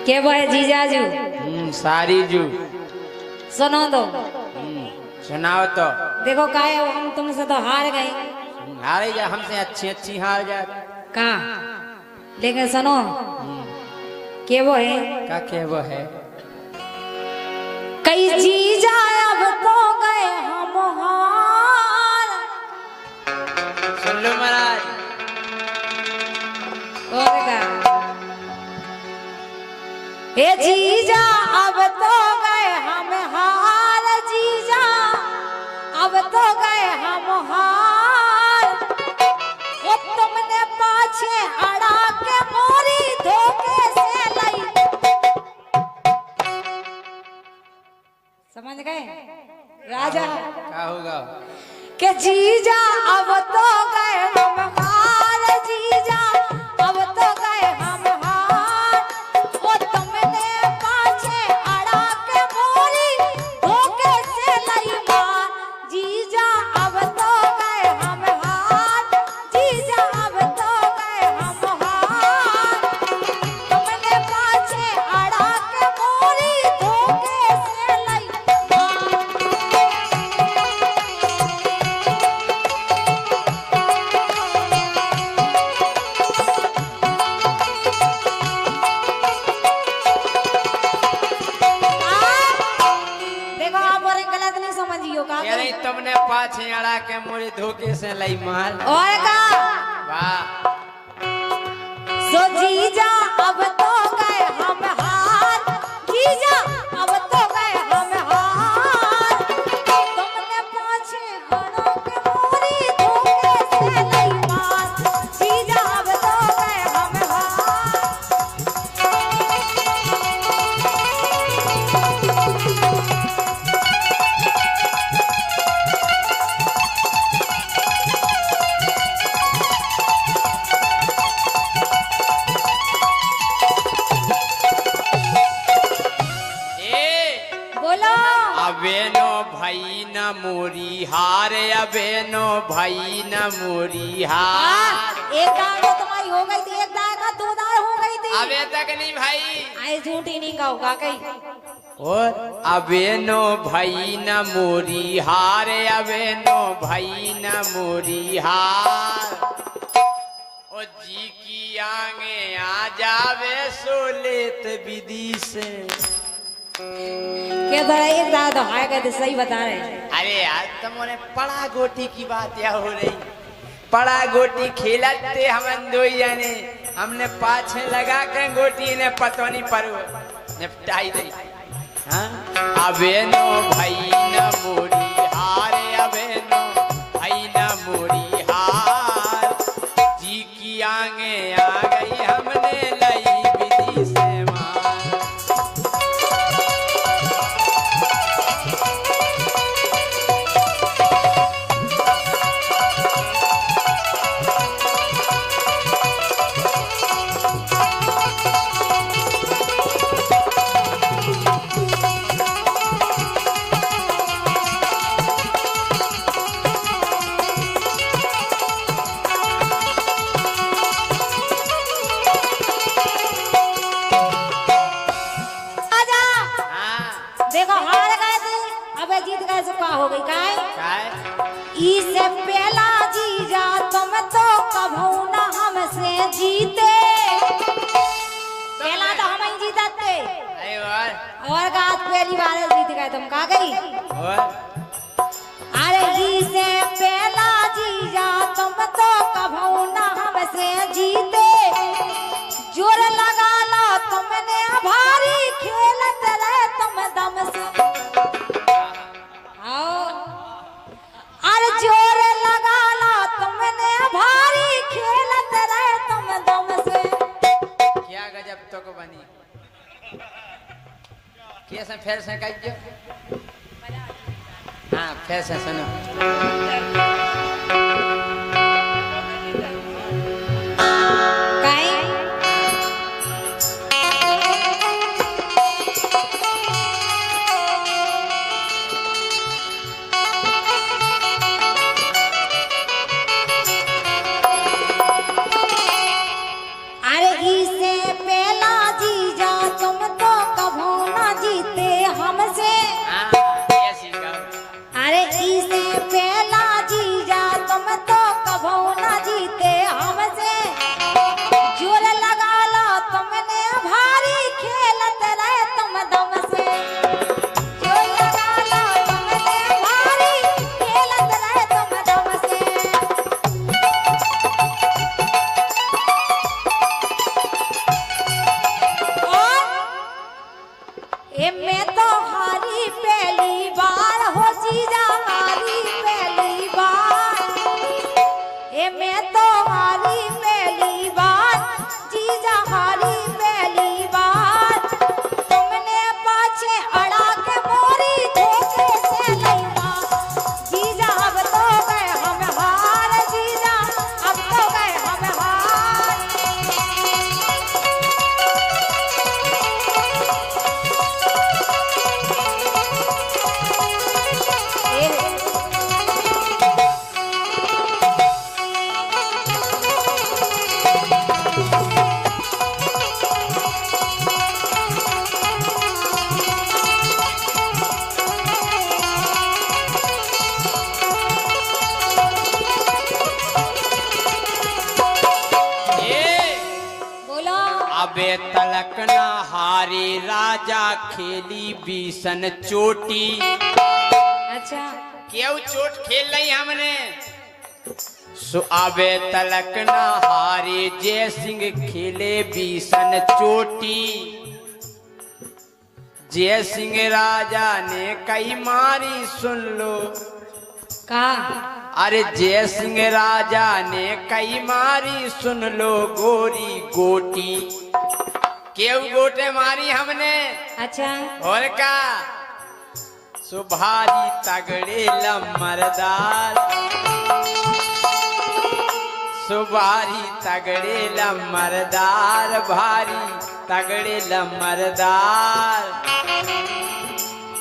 के वो है जीजाजू? सारी जू। सुनो तो। सुनाओ तो। देखो काहे हम तुमसे तो हार गए। हार जा हमसे अच्छी अच्छी हार जा। कहा? लेकिन सुनो के वो है? का के वो है? कई जीजा अब तो गए हम हार। सुन लो महाराज। और का? हे जीजा अब तो गए हम हार, जीजा अब तो गए हम हार। वो तुमने पाछे अड़ा के मोरी धोखे से लाई। समझ गए राजा? क्या होगा? के जीजा अब तो गए हम हार, जीजा अब तो गए हम हार। वो तुमने पाछे अड़ा के मोरी धोखे से लाई मार। जीजा अब तो गए हम हार, जीजा अब तो गए हम हार। तुमने पाछे अड़ा के मोरी धोखे से लाई मार। देखो आप और गलत नहीं समझियो का? ये नहीं तुमने पाछे अड़ा के मोरी धोखे से लाई मार। और का? वाह। सो जीजा अब तो गए हम हार, जीजा अब तो गए हम हार। तुमने पाछे अड़ा के मोरी धोखे से लाई मार। जीजा अब तो गए हम हार। बोलो। अबेनो भाई न मोरी हार, अबेनो भाई न मोरी हार। एक दाल तो तुम्हारी हो गई थी, एक दाल का दो दाल हो गई थी। अबे तक नहीं भाई। आए झूठी नहीं कहोगा कहीं। और अबेनो भाई न मोरी हार, अबेनो भाई न मोरी हार। ओ जी की आगे आ जावे सोलेत विधि से। क्या बड़ा एक दाल तो हाय गए थे, सही बता रहे हैं। अरे यार तुमने पड़ा गोटी की बात या हो रही। पड़ा गोटी खेलते हम दो जाने, हमने पाछे लगा के गोटी ने पतोनी पर निपटाई दी। हाँ? अबेनो भाई न मोरी हार, अबेनो भाई न मोरी हार। जी की आगे आ गई हमने लाई विधि से मार। आजा। हाँ। देखो हार गए थे, अब जीत गए से क्या हो गई काय? इससे पहला जीजा तुम तो कभू ना हमसे जीते। पहला तो हम ही जीतते। अरे वाह। और का आज पहली बार जीत गए तुम का गई? और अरे इससे पहला जीजा तुम तो कभू ना हमसे जीते। जोर लगा लो तुमने भारी खेलत रहे तुम दम से। आओ। अरे जोर लगा लो तुमने भारी खेलत रहे तुम दम से। क्या गजब तो को बनी। कैसे फिर से कहियो। हाँ फिर से सुनो। काहे? अरे इससे पहला जीजा तुम ए मैं तो हारी पहली बार हो जीजा हारी पहली बार ए मैं तो हारी पहली बार जीजा हारी पहली बार तुमने पाछे अड़ा के मोरी धोखे से लईवा जीजा अब तो गए हम हार जीजा अब तो गए हम हार बोलो अबे तलक न हारे राजा खेली बीसन चोटी। अच्छा क्यों चोट खेल रही हमने सो अबे तलक न हारे जय सिंह खेले बीसन चोटी। जय सिंह राजा ने कई मारी सुन लो का अरे जय सिंह राजा ने कई मारी सुन लो गोरी गोटी। क्यों गोटे मारी हमने अच्छा और का सुभारी तगड़े लमरदार सुभारी तगड़े लमरदार भारी तगड़े लमरदार।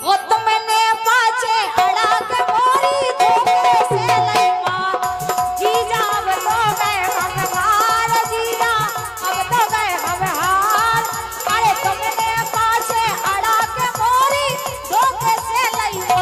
ओ तुमने पाछे अड़ा के मोरी धोखे से लईवा जीजा अब तो गए हम हार जीजा अब तो गए हम हार अरे तुमने पाछे अड़ा के मोरी धोखे से लईवा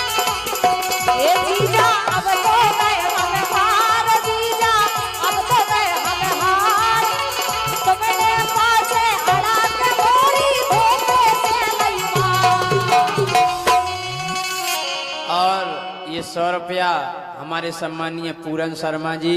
ए जीजा अब तो गए हम हार जीजा अब तो गए हम हार तुमने पाछे अड़ा के मोरी धोखे से लईवा और ये 100 रुपया हमारे सम्मानीय पूरन शर्मा जी